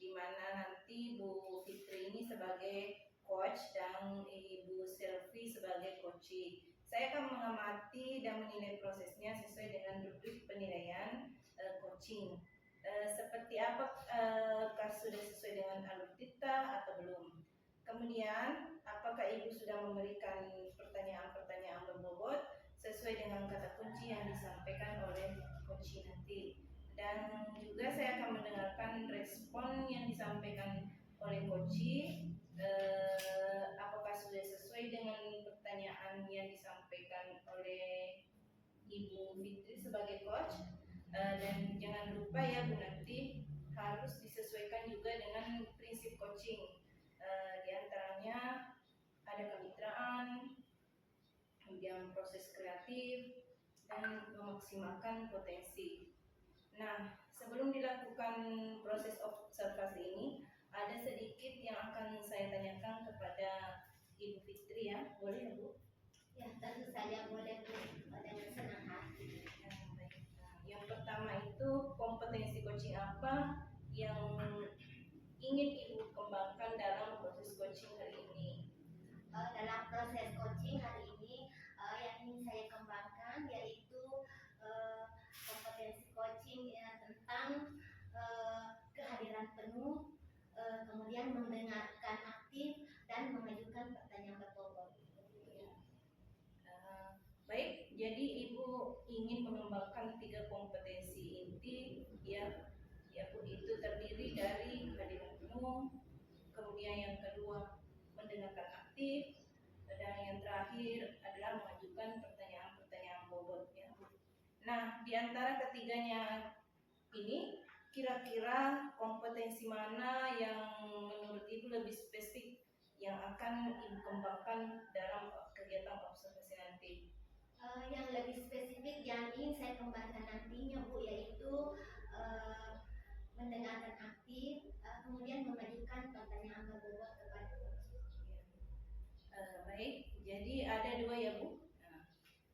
di mana nanti Bu Fitri ini sebagai coach dan Ibu Selvi sebagai coachee. Saya akan mengamati dan menilai prosesnya sesuai dengan rubrik penilaian coaching. Seperti apakah sudah sesuai dengan alur tita atau belum? Kemudian, apakah Ibu sudah memberikan pertanyaan-pertanyaan berbobot sesuai dengan kata kunci yang disampaikan oleh coaching nanti? Dan juga saya akan mendengarkan respon yang disampaikan oleh coaching. Apakah sudah sesuai dengan pertanyaan yang disampaikan oleh Ibu Fitri sebagai coach? Dan jangan lupa ya Bu, nanti harus disesuaikan juga dengan prinsip coaching. Di antaranya ada kemitraan, kemudian proses kreatif, dan memaksimalkan potensi. Nah, sebelum dilakukan proses observasi ini, ada sedikit yang akan saya tanyakan kepada Ibu Fitri ya, boleh ya Bu? Ya, tentu saja boleh Bu, dengan senang hati. Yang pertama itu kompetensi coaching apa yang ingin Ibu kembangkan dalam proses coaching hari ini? Dalam proses coaching hari ini yang ingin saya kembangkan yaitu kompetensi coaching tentang kehadiran penuh, kemudian mendengarkan aktif dan mengajukan pertanyaan berbobot. Baik, jadi Ibu ingin mengembangkan 3 kompetensi inti ya Bu, itu terdiri dari kehadiran penuh, kemudian yang kedua mendengarkan aktif, dan yang terakhir adalah mengajukan pertanyaan-pertanyaan bobot ya Bu. Nah, di antara ketiganya ini kira-kira kompetensi mana yang menurut Ibu lebih spesifik yang akan Ibu kembangkan dalam kegiatan observasi nanti? Yang lebih spesifik yang ingin saya kembangkan nantinya Bu yaitu mendengarkan aktif, kemudian mengajukan pertanyaan berbobot kepada coach. Baik, jadi ada 2 ya Bu.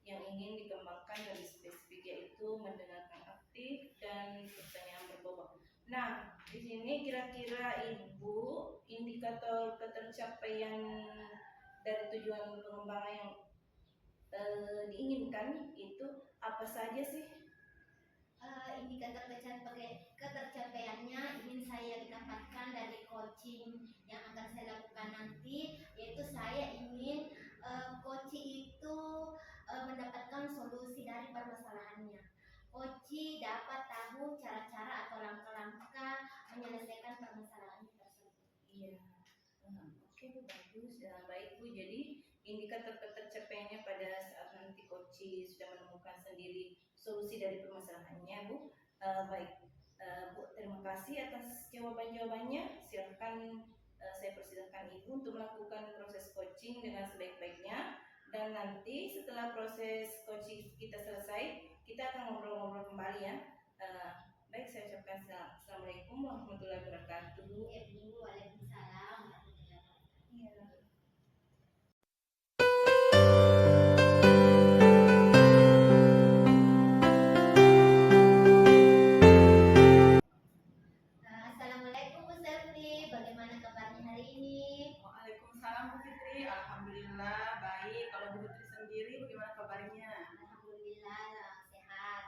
Yang ingin dikembangkan lebih spesifik yaitu mendengarkan aktif dan pertanyaan berbobot. Nah, di sini kira-kira Ibu indikator ketercapaian dari tujuan pengembangan yang diinginkan itu apa saja sih? Indikator ketercapaiannya ingin saya dapatkan dari coaching yang akan saya lakukan nanti, yaitu saya ingin coaching itu mendapatkan solusi dari permasalahannya. Coaching dapat tahu cara-cara atau langkah-langkah menyelesaikan permasalahan tersebut. Iya. Oke Bu, bagus. Baik Bu, jadi indikator ketercapaiannya pada saat nanti coaching sudah menemukan sendiri solusi dari permasalahannya Bu. Baik, Bu, terima kasih atas jawaban-jawabannya. Silakan saya persilahkan Ibu untuk melakukan proses coaching dengan sebaik-baiknya. Dan nanti setelah proses coaching kita selesai, kita akan ngobrol-ngobrol kembali ya. Baik, saya ucapkan Assalamualaikum warahmatullahi wabarakatuh. Waalaikumsalam. Iya. Assalamualaikum Bu Selvi, bagaimana kabarnya hari ini? Waalaikumsalam Bu Fitri, alhamdulillah baik. Kalau Bu Fitri sendiri bagaimana kabarnya? Alhamdulillah sehat.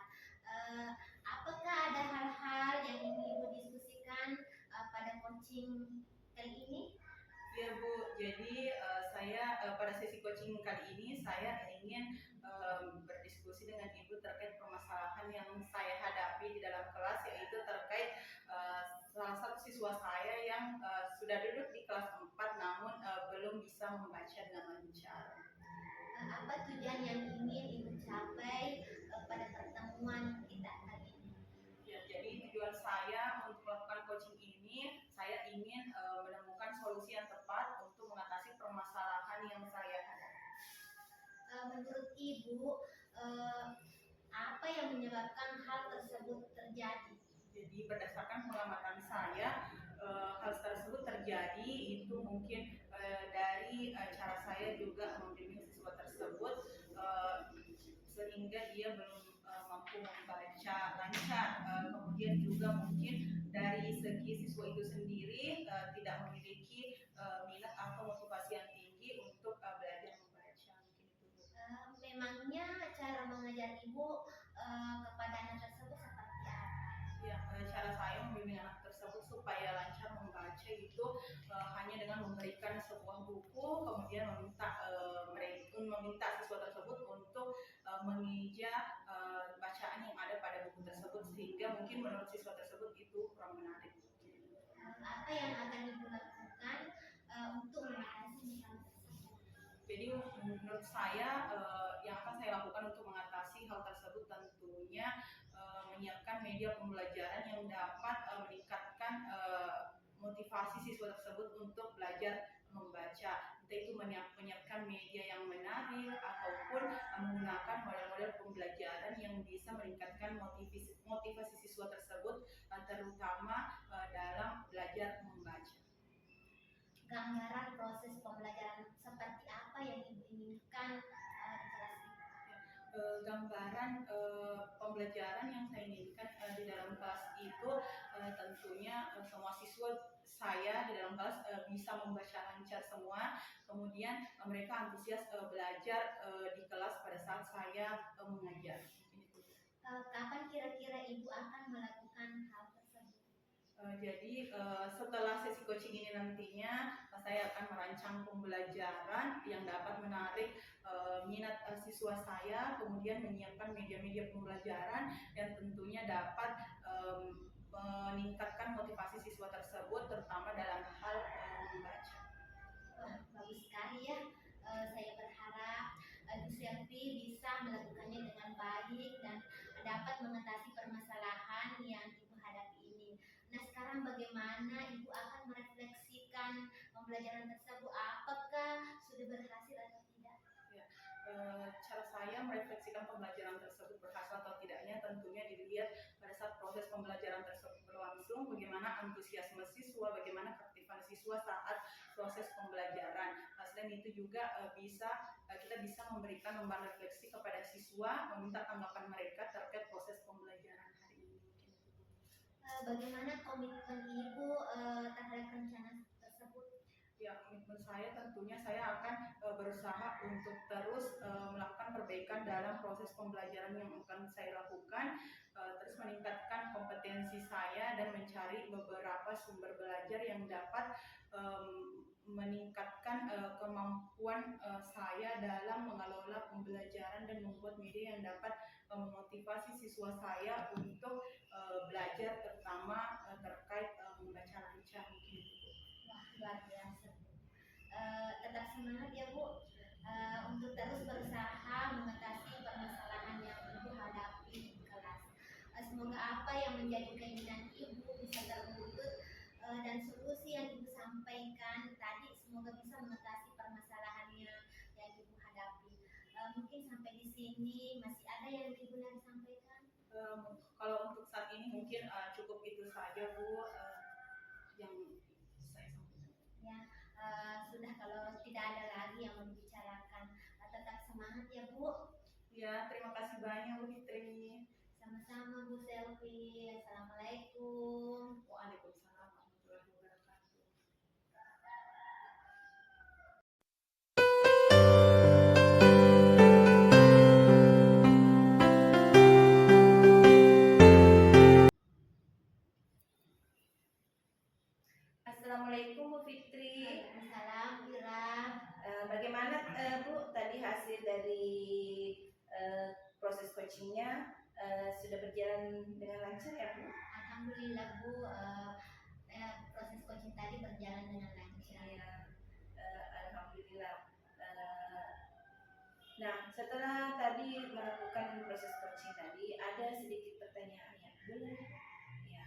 Apakah ada hal-hal yang ingin Ibu diskusikan pada coaching kali ini? Ya Bu, jadi saya pada sesi coaching kali ini saya ingin berdiskusi dengan Ibu terkait permasalahan yang saya hadapi di dalam kelas, yaitu terkait salah satu siswa saya yang sudah duduk di kelas 4 namun belum bisa membaca dengan lancar. Apa tujuan yang ingin Ibu capai pada pertemuan kita kali ini? Ya, jadi tujuan saya untuk melakukan coaching ini, saya ingin menemukan solusi yang tepat untuk mengatasi permasalahan yang saya hadapi. Menurut Ibu, apa yang menyebabkan hal tersebut terjadi? Jadi berdasarkan pengamatan saya, hal tersebut terjadi itu mungkin dari cara saya juga membimbing siswa tersebut sehingga dia belum mampu membaca lancar. Kemudian juga mungkin dari segi siswa siswa itu sendiri tidak memiliki minat atau motivasi yang tinggi untuk belajar membaca. Mungkin itu. Memangnya cara mengajar ibu kepada anak tersebut seperti apa? Ya, cara saya membimbing anak tersebut supaya lancar membaca itu hanya dengan memberikan sebuah buku, kemudian meminta siswa tersebut untuk mengeja bacaan yang ada pada buku tersebut, sehingga mungkin menurut siswa tersebut itu kurang menarik. Apa yang akan ibu lakukan untuk mengatasi hal tersebut? Jadi menurut saya yang akan saya lakukan untuk mengatasi hal tersebut tentunya menyiapkan media pembelajaran yang dapat meningkatkan motivasi siswa tersebut untuk belajar membaca. Entah itu menyiapkan media yang menarik ataupun menggunakan model-model pembelajaran yang bisa meningkatkan motivasi siswa tersebut terutama dalam belajar membaca. Gambaran proses pembelajaran seperti apa yang ibu inginkan di kelas ini? Gambaran pembelajaran yang saya inginkan di dalam kelas itu tentunya semua siswa saya di dalam kelas bisa membaca lancar semua, kemudian mereka antusias belajar di kelas pada saat saya mengajar. Kapan kira-kira ibu akan melakukan hal tersebut? Jadi setelah sesi coaching ini nantinya saya akan merancang pembelajaran yang dapat menarik minat siswa saya, kemudian menyiapkan media-media pembelajaran yang tentunya dapat meningkatkan motivasi siswa tersebut terutama dalam hal membaca. Wah, bagus sekali ya. Saya berharap Bu Selvi bisa melakukannya dengan baik dan dapat mengatasi permasalahan yang ibu hadapi ini. Nah, sekarang bagaimana ibu akan merefleksikan pembelajaran tersebut? Apakah sudah berhasil atau tidak? Ya, cara saya merefleksikan pembelajaran tersebut berhasil atau tidaknya tentunya dilihat pada saat proses pembelajaran tersebut berlangsung, bagaimana antusiasme siswa, bagaimana keaktifan siswa saat proses pembelajaran. Selain itu juga kita bisa memberikan lembar refleksi kepada siswa, meminta tanggapan mereka terkait proses pembelajaran hari ini. Bagaimana komitmen ibu terhadap rencana tersebut? Ya, komitmen saya tentunya saya akan berusaha untuk terus melakukan perbaikan dalam proses pembelajaran yang akan saya lakukan, terus meningkatkan kompetensi saya dan mencari beberapa sumber belajar yang dapat meningkatkan kemampuan saya dalam mengelola pembelajaran dan membuat media yang dapat memotivasi siswa saya untuk belajar terutama terkait membaca lancar. Wah, luar biasa. Tetap semangat ya Bu untuk terus berusaha mengatasi permasalahan yang ibu hadapi di kelas. Semoga apa yang menjadi keinginan ibu bisa terwujud dan solusi yang ibu sampaikan tadi semoga bisa mengatasi permasalahannya yang ibu hadapi. Mungkin sampai di sini masih ada yang ibu lagi sampaikan? Kalau untuk saat ini mungkin cukup itu saja Bu yang saya sampaikan. Ya, sudah kalau tidak ada lagi yang mau dibicarakan, tetap semangat ya Bu. Ya, terima kasih banyak Bu Fitri. Sama-sama Bu Selvi. Assalamualaikum. Waalaikumsalam warahmatullahi wabarakatuh. Assalamualaikum Bu Fitri. Waalaikumsalam Ira. Bagaimana Bu tadi hasil dari proses coachingnya sudah berjalan dengan lancar ya Bu? Alhamdulillah Bu, proses coaching tadi berjalan dengan lancar. Ya, alhamdulillah. Nah, setelah tadi melakukan proses coaching tadi, ada sedikit pertanyaan yang boleh ya,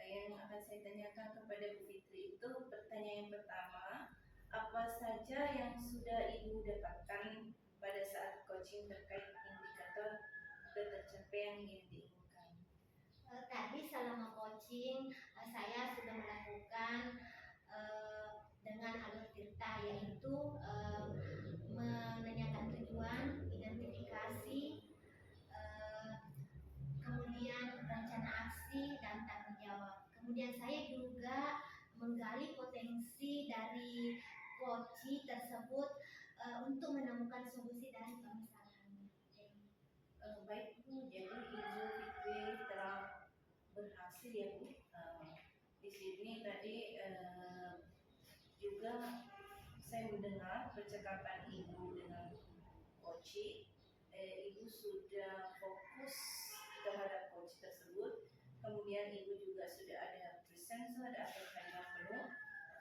yang akan saya tanyakan kepada Bu Fitri itu pertanyaan yang pertama, apa saja yang sudah Ibu dapatkan pada saat coaching terkait indikator tercapai yang ingin diinginkan? Tadi selama coaching saya sudah melakukan dengan alur tirta yaitu menanyakan tujuan, identifikasi, kemudian rencana aksi dan tanggung jawab. Kemudian saya juga coach tersebut untuk menemukan solusi dari permasalahannya. Baik Bu, jadi Ibu Fitri telah berhasil ya Bu. Di sini tadi juga saya mendengar percakapan Ibu dengan Koci. Ibu sudah fokus terhadap Koci tersebut. Kemudian Ibu juga sudah ada presenter, ada kalimat penuh.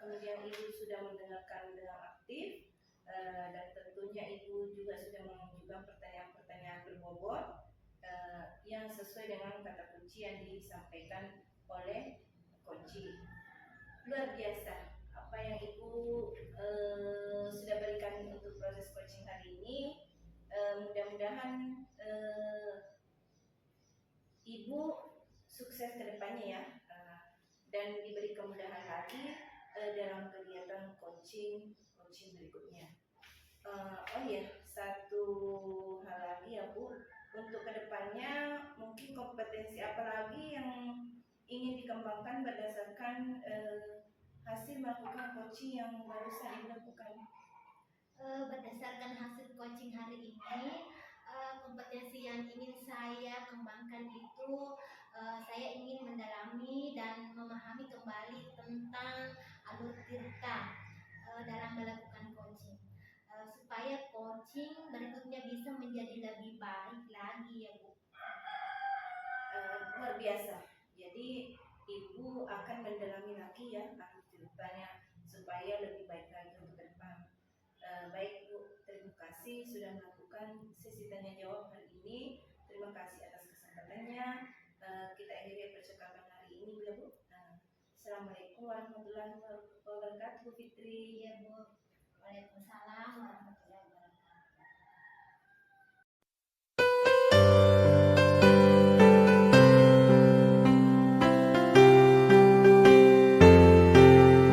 Kemudian Ibu sudah mendengarkan dengan aktif. Dan tentunya Ibu juga sudah mengajukan pertanyaan-pertanyaan berbobot yang sesuai dengan kata kunci yang disampaikan oleh Koci. Luar biasa apa yang Ibu sudah berikan untuk proses coaching hari ini. Mudah-mudahan Ibu sukses ke depannya ya, dan diberi kemudahan lagi dalam kegiatan coaching berikutnya. Oh iya, satu hal lagi ya Bu, untuk kedepannya mungkin kompetensi apa lagi yang ingin dikembangkan berdasarkan hasil melakukan coaching yang barusan Ibu lakukan? Berdasarkan hasil coaching hari ini, kompetensi yang ingin saya kembangkan itu saya ingin mendalami dan memahami kembali tentang alur tirta dalam melakukan coaching, supaya coaching berikutnya bisa menjadi lebih baik lagi ya Bu. Luar biasa. Jadi Ibu akan mendalami lagi ya alur tirtanya supaya lebih baik lagi untuk ke depan. Baik Bu, terima kasih sudah melakukan sesi tanya jawab hari ini. Terima kasih atas kesempatannya. Kita akhiri percakapan hari ini ya Bu. Assalamualaikum warahmatullahi wabarakatuh, Fitri. Iya Bu. Waalaikumsalam warahmatullahi wabarakatuh.